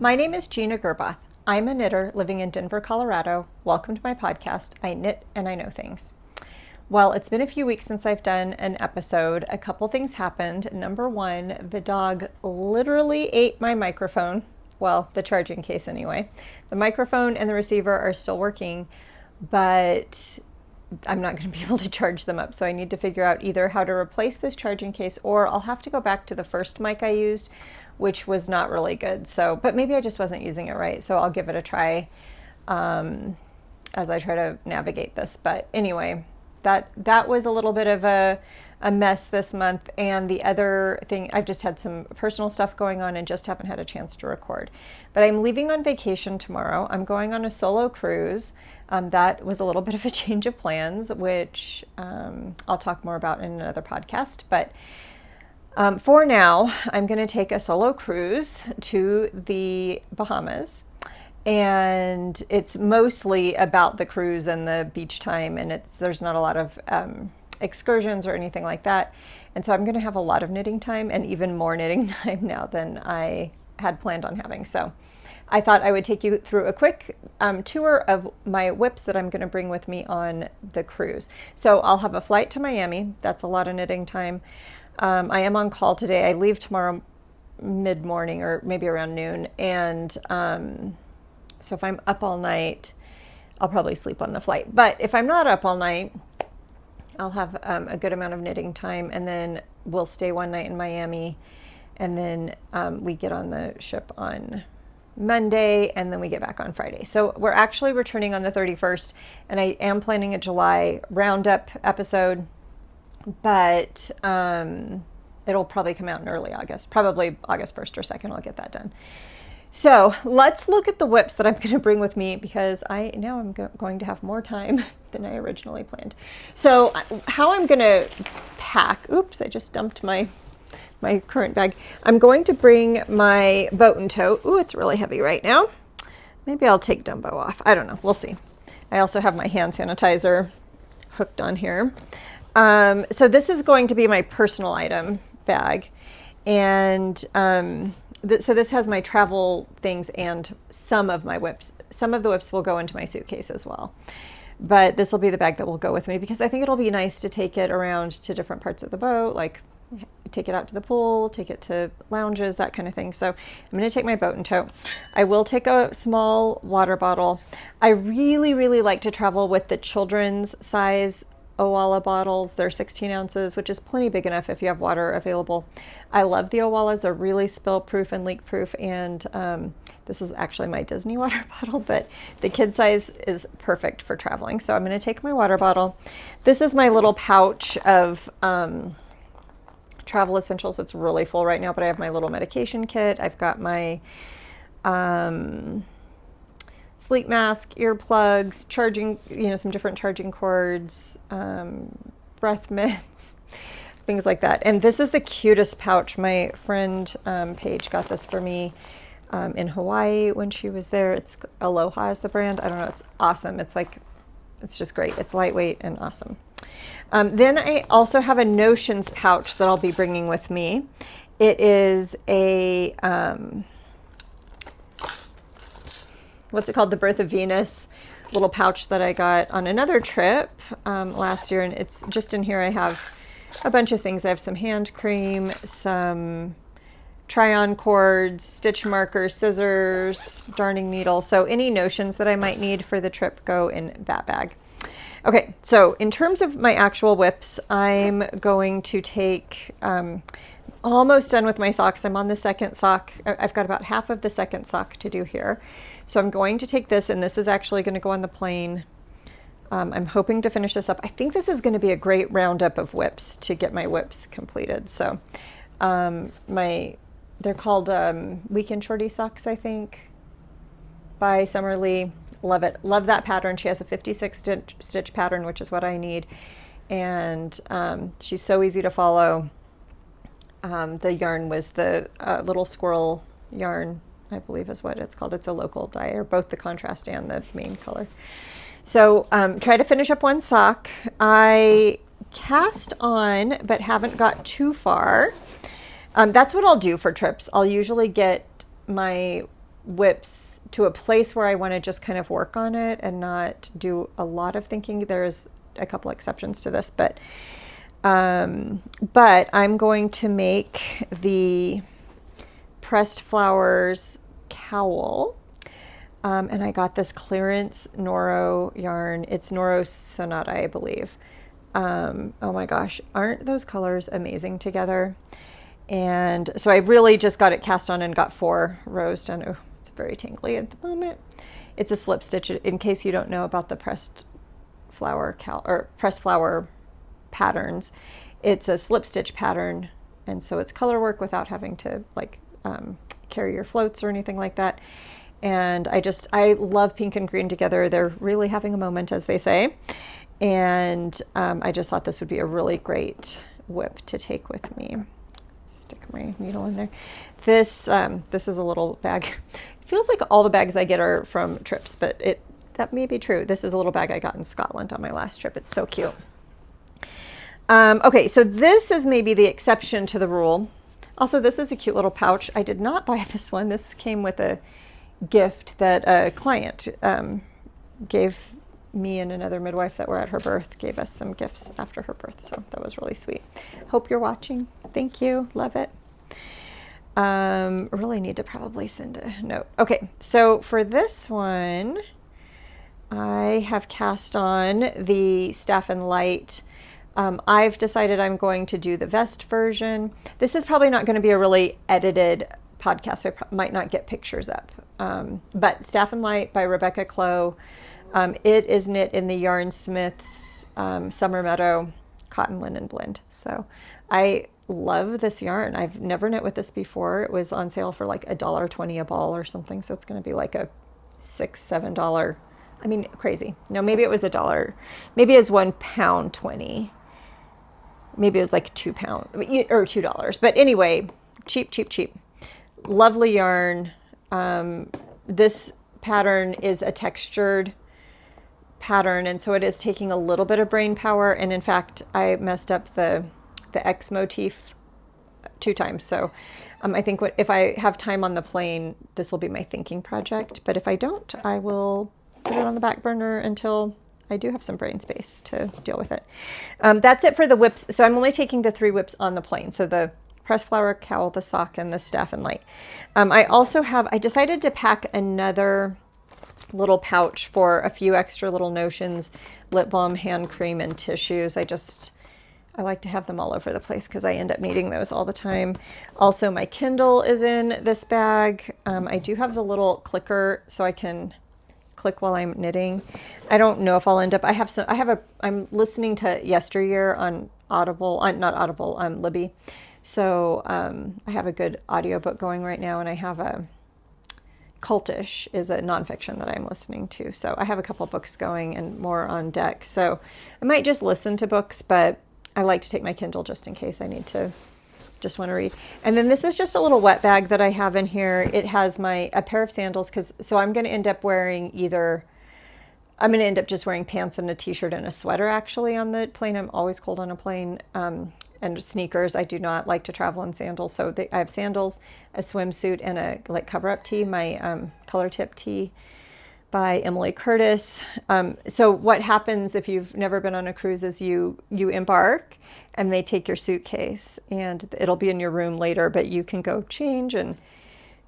My name is Gina Gerbath. I'm a knitter living in Denver, Colorado. Welcome to my podcast, I Knit and I Know Things. Well, it's been a few weeks since I've done an episode. A couple things happened. Number one, the dog literally ate my microphone. Well, the charging case anyway. The microphone and the receiver are still working, but I'm not going to be able to charge them up. So I need to figure out either how to replace this charging case, or I'll have to go back to the first mic I used, which was not really good. So, but maybe I just wasn't using it right. So I'll give it a try as I try to navigate this. But anyway, that was a little bit of a mess this month. And the other thing, I've just had some personal stuff going on and just haven't had a chance to record. But I'm leaving on vacation tomorrow. I'm going on a solo cruise. That was a little bit of a change of plans, which I'll talk more about in another podcast. But for now, I'm going to take a solo cruise to the Bahamas, and it's mostly about the cruise and the beach time, and there's not a lot of excursions or anything like that. And so I'm going to have a lot of knitting time, and even more knitting time now than I had planned on having. So I thought I would take you through a quick tour of my WIPs that I'm going to bring with me on the cruise. So I'll have a flight to Miami. That's a lot of knitting time. I am on call today. I leave tomorrow mid-morning or maybe around noon. And so if I'm up all night, I'll probably sleep on the flight. But if I'm not up all night, I'll have a good amount of knitting time. And then we'll stay one night in Miami. And then we get on the ship on Monday, and then we get back on Friday. So we're actually returning on the 31st. And I am planning a July roundup episode. But it'll probably come out in early August, probably August 1st or 2nd. I'll get that done. So let's look at the WIPs that I'm going to bring with me, because I'm going to have more time than I originally planned. So how I'm going to pack, oops, I just dumped my current bag. I'm going to bring my boat and tote. Ooh, it's really heavy right now. Maybe I'll take Dumbo off. I don't know. We'll see. I also have my hand sanitizer hooked on here. So this is going to be my personal item bag, and so this has my travel things and some of my WIPs. Some of the WIPs will go into my suitcase as well, but this will be the bag that will go with me, because I think it'll be nice to take it around to different parts of the boat, like take it out to the pool, take it to lounges, that kind of thing. So I'm going to take my boat and tote. I will take a small water bottle. I really, really like to travel with the children's size Owala bottles. They're 16 ounces, which is plenty big enough if you have water available. I love the Owalas. They're really spill proof and leak proof. And this is actually my Disney water bottle, but the kid size is perfect for traveling. So I'm going to take my water bottle. This is my little pouch of travel essentials. It's really full right now, but I have my little medication kit. I've got my sleep mask, earplugs, charging, some different charging cords, breath mints, things like that. And this is the cutest pouch. My friend Paige got this for me in Hawaii when she was there. It's Aloha is the brand. I don't know. It's awesome. It's just great. It's lightweight and awesome. Then I also have a Notions pouch that I'll be bringing with me. It is a what's it called? The Birth of Venus little pouch that I got on another trip last year. And it's just in here. I have a bunch of things. I have some hand cream, some try-on cords, stitch markers, scissors, darning needle. So any notions that I might need for the trip go in that bag. Okay, so in terms of my actual WIPs, I'm going to take, almost done with my socks. I'm on the second sock. I've got about half of the second sock to do here. So I'm going to take this, and this is actually going to go on the plane. I'm hoping to finish this up. I think this is going to be a great roundup of WIPs to get my WIPs completed. So they're called Weekend Shorty Socks, I think, by Summer Lee. Love it. Love that pattern. She has a 56 stitch pattern, which is what I need. And she's so easy to follow. The yarn was the little squirrel yarn, I believe is what it's called. It's a local dye, or both the contrast and the main color. So try to finish up one sock. I cast on, but haven't got too far. That's what I'll do for trips. I'll usually get my whips to a place where I want to just kind of work on it and not do a lot of thinking. There's a couple exceptions to this, but I'm going to make the Pressed Flowers cowl. And I got this clearance Noro yarn. It's Noro Sonata, I believe. Oh my gosh, aren't those colors amazing together? And so I really just got it cast on and got 4 rows done. Oh, it's very tingly at the moment. It's a slip stitch, in case you don't know about the pressed flower patterns. It's a slip stitch pattern, and so it's color work without having to like carry your floats or anything like that. And I love pink and green together. They're really having a moment, as they say. And I just thought this would be a really great whip to take with me. Stick my needle in there. This is a little bag. It feels like all the bags I get are from trips, but that may be true. This is a little bag I got in Scotland on my last trip. It's so cute. Okay, so this is maybe the exception to the rule. Also, this is a cute little pouch. I did not buy this one. This came with a gift that a client gave me and another midwife that were at her birth, gave us some gifts after her birth. So that was really sweet. Hope you're watching. Thank you. Love it. Really need to probably send a note. Okay, so for this one, I have cast on the Staff and Light. I've decided I'm going to do the vest version. This is probably not going to be a really edited podcast, so I might not get pictures up. But Staff and Light by Rebecca Clow. It is knit in the Yarn Smiths Summer Meadow Cotton Linen Blend. So I love this yarn. I've never knit with this before. It was on sale for like $1.20 a ball or something. So it's going to be like a $6-7. I mean, crazy. No, maybe it was $1. Maybe it was £1.20. Maybe it was like £2 or $2. But anyway, cheap, cheap, cheap. Lovely yarn. This pattern is a textured pattern, and so it is taking a little bit of brain power. And in fact, I messed up the X motif 2 times. So I think if I have time on the plane, this will be my thinking project. But if I don't, I will put it on the back burner until I do have some brain space to deal with it. That's it for the whips. So I'm only taking the 3 whips on the plane. So the Pressed Flower cowl, the sock, and the Staff and Light. I decided to pack another little pouch for a few extra little notions, lip balm, hand cream, and tissues. I like to have them all over the place because I end up needing those all the time. Also, my Kindle is in this bag. I do have the little clicker so I can click while I'm knitting. I don't know if I'll end up, I'm listening to Yesteryear on Audible, not Audible, Libby. So I have a good audiobook going right now, and I have a Cultish is a nonfiction that I'm listening to. So I have a couple books going and more on deck. So I might just listen to books, but I like to take my Kindle just in case I want to read. And then this is just a little wet bag that I have in here. It has a pair of sandals, so I'm going to end up just wearing pants and a t-shirt and a sweater actually on the plane. I'm always cold on a plane. And sneakers. I do not like to travel in sandals. So I have sandals, a swimsuit, and a cover-up tee, my color tip tee by Emily Curtis. So what happens if you've never been on a cruise is you embark and they take your suitcase, and it'll be in your room later, but you can go change and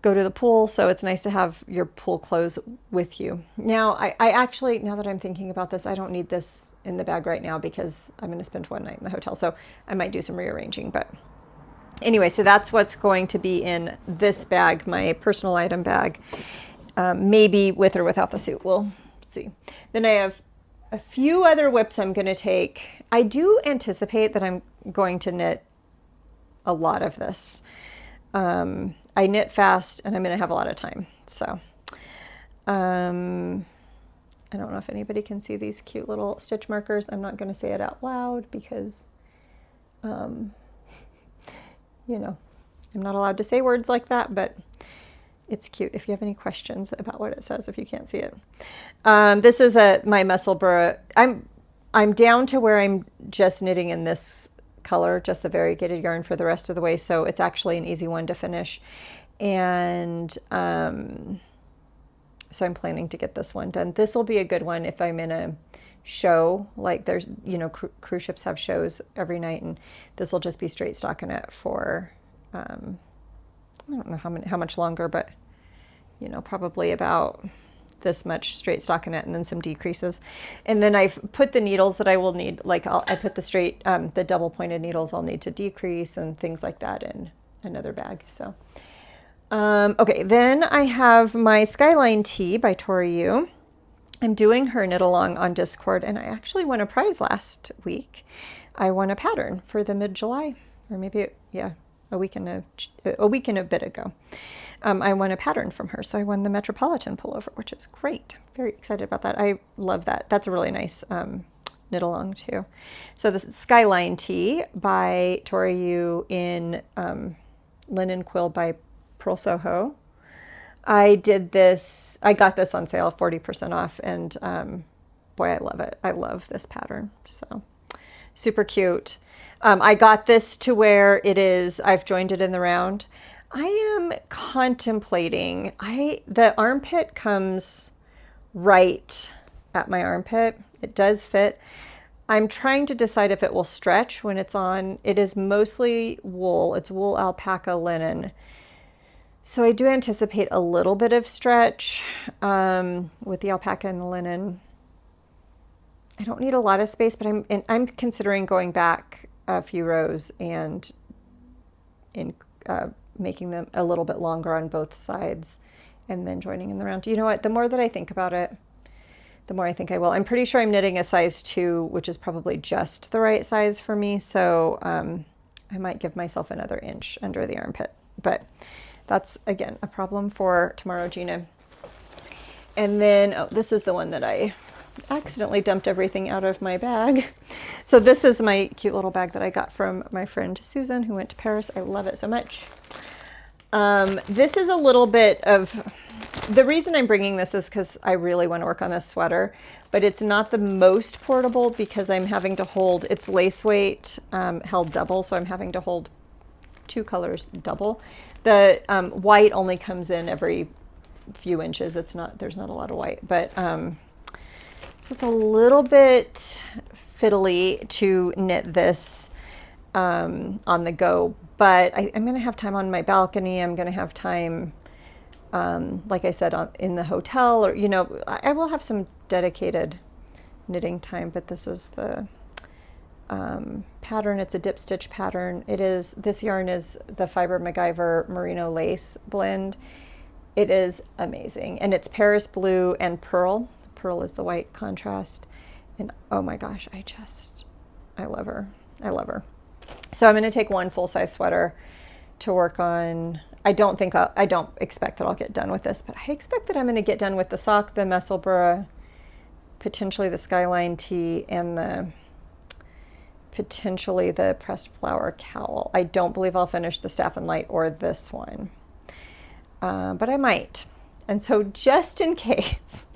go to the pool. So it's nice to have your pool clothes with you. Now, I actually, now that I'm thinking about this, I don't need this in the bag right now because I'm going to spend 1 night in the hotel. So I might do some rearranging. But anyway, so that's what's going to be in this bag, my personal item bag. Maybe with or without the suit. We'll see. Then I have a few other whips I'm going to take. I do anticipate that I'm going to knit a lot of this. I knit fast and I'm going to have a lot of time. So I don't know if anybody can see these cute little stitch markers. I'm not going to say it out loud because, I'm not allowed to say words like that, but it's cute. If you have any questions about what it says, if you can't see it. This is my Musselburgh. I'm down to where I'm just knitting in this color, just the variegated yarn for the rest of the way. So it's actually an easy one to finish. And So I'm planning to get this one done. This will be a good one if I'm in a show, like there's, cruise ships have shows every night, and this will just be straight stockinette for, I don't know how much longer, but probably about this much straight stockinette and then some decreases. And then I've put the needles that I will need, like I put the straight, the double pointed needles I'll need to decrease and things like that in another bag. So, okay, then I have my Skyline Tee by Tori Yu. I'm doing her knit along on Discord, and I actually won a prize last week. I won a pattern for the mid-July, or maybe, a week and a bit ago. I won a pattern from her, so I won the Metropolitan pullover, which is great. Very excited about that. I love that. That's a really nice knit along too. So this is Skyline Tee by Tori Yu in linen quill by Pearl Soho. I got this on sale, 40% off, and boy, I love it. I love this pattern, so super cute. I got this to where it is, I've joined it in the round. I am contemplating, the armpit comes right at my armpit. It does fit. I'm trying to decide if it will stretch when it's on. It is mostly wool. It's wool, alpaca, linen. So I do anticipate a little bit of stretch with the alpaca and the linen. I don't need a lot of space, but I'm considering going back a few rows and making them a little bit longer on both sides and then joining in the round. You know what? The more that I think about it, the more I think I will. I'm pretty sure I'm knitting a size 2, which is probably just the right size for me. So I might give myself another inch under the armpit. But that's, again, a problem for tomorrow, Gina. And then, this is the one that I accidentally dumped everything out of my bag. So this is my cute little bag that I got from my friend Susan, who went to Paris. I love it so much. This is a little bit of, the reason I'm bringing this is because I really want to work on this sweater, but it's not the most portable because I'm having to hold, it's lace weight held double, so I'm having to hold 2 colors double. The white only comes in every few inches. There's not a lot of white, but so it's a little bit fiddly to knit this on the go, but I'm going to have time on my balcony. I'm going to have time, like I said, in the hotel, or, I will have some dedicated knitting time, but this is the pattern. It's a dip stitch pattern. This yarn is the Fiber MacGyver Merino Lace blend. It is amazing. And it's Paris Blue and Pearl. Pearl is the white contrast. And oh my gosh, I love her. I love her. So I'm going to take one full-size sweater to work on. I don't expect that I'll get done with this, but I expect that I'm going to get done with the sock, the Messelborough, potentially the Skyline Tee, and potentially the pressed flower cowl. I don't believe I'll finish the Staff and Light or this one, but I might. And so just in case,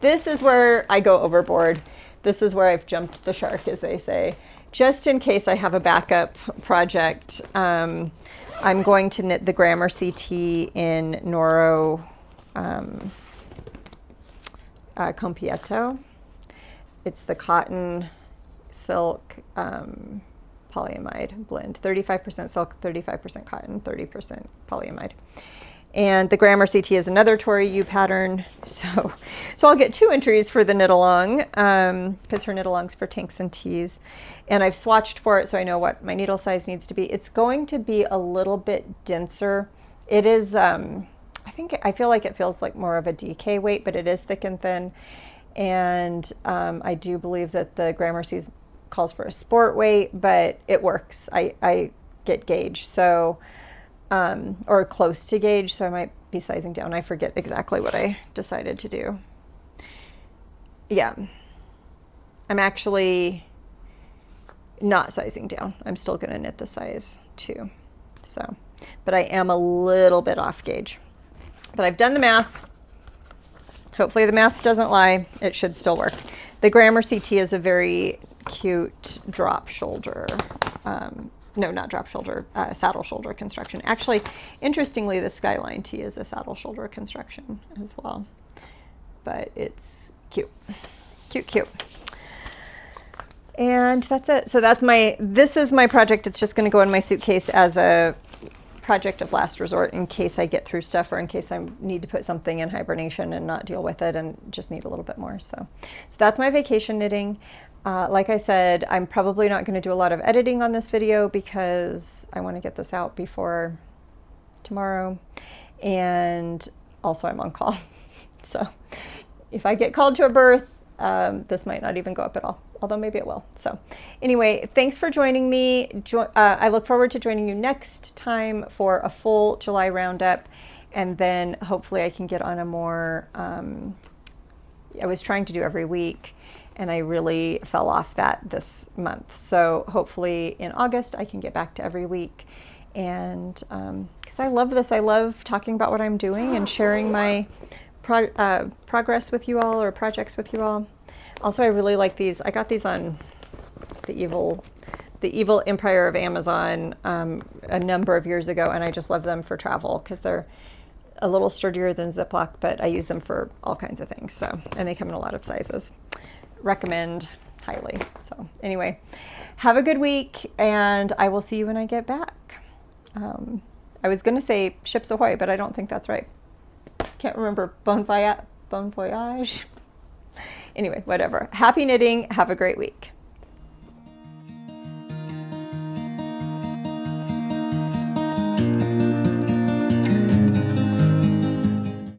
this is where I go overboard. This is where I've jumped the shark, as they say. Just in case I have a backup project, I'm going to knit the Gramercy Tee in Noro Compietto. It's the cotton silk polyamide blend, 35% silk, 35% cotton, 30% polyamide. And the Gramercy Tee is another Tori Yu pattern. So I'll get 2 entries for the knit along because her knit along's for tanks and tees. And I've swatched for it so I know what my needle size needs to be. It's going to be a little bit denser. It is, I feel like it feels like more of a DK weight, but it is thick and thin. And I do believe that the Gramercy calls for a sport weight, but it works. I get gauge, so or close to gauge, so I might be sizing down. I forget exactly what I decided to do. Yeah, I'm actually not sizing down. I'm still going to knit the size 2. So, but I am a little bit off gauge. But I've done the math. Hopefully the math doesn't lie. It should still work. The Gramercy Tee is a very cute drop shoulder. No, not drop shoulder, saddle shoulder construction. Actually, interestingly, the Skyline Tee is a saddle shoulder construction as well. but it's cute. Cute, cute. And that's it. So this is my project. It's just going to go in my suitcase as a project of last resort in case I get through stuff or in case I need to put something in hibernation and not deal with it and just need a little bit more. So that's my vacation knitting. Like I said, I'm probably not going to do a lot of editing on this video because I want to get this out before tomorrow. And also I'm on call. So if I get called to a birth, this might not even go up at all, although maybe it will. So anyway, thanks for joining me. I look forward to joining you next time for a full July roundup. And then hopefully I can get on a more, I was trying to do every week and I really fell off that this month. So hopefully in August I can get back to every week. And because I love this, I love talking about what I'm doing and sharing my progress with you all or projects with you all. Also, I really like these. I got these on the Evil Empire of Amazon a number of years ago, and I just love them for travel because they're a little sturdier than Ziploc, but I use them for all kinds of things. So, and they come in a lot of sizes. Recommend highly. So anyway, have a good week, and I will see you when I get back. I was going to say ships ahoy, but I don't think that's right. Can't remember. Bon voyage. Anyway, whatever. Happy knitting. Have a great week.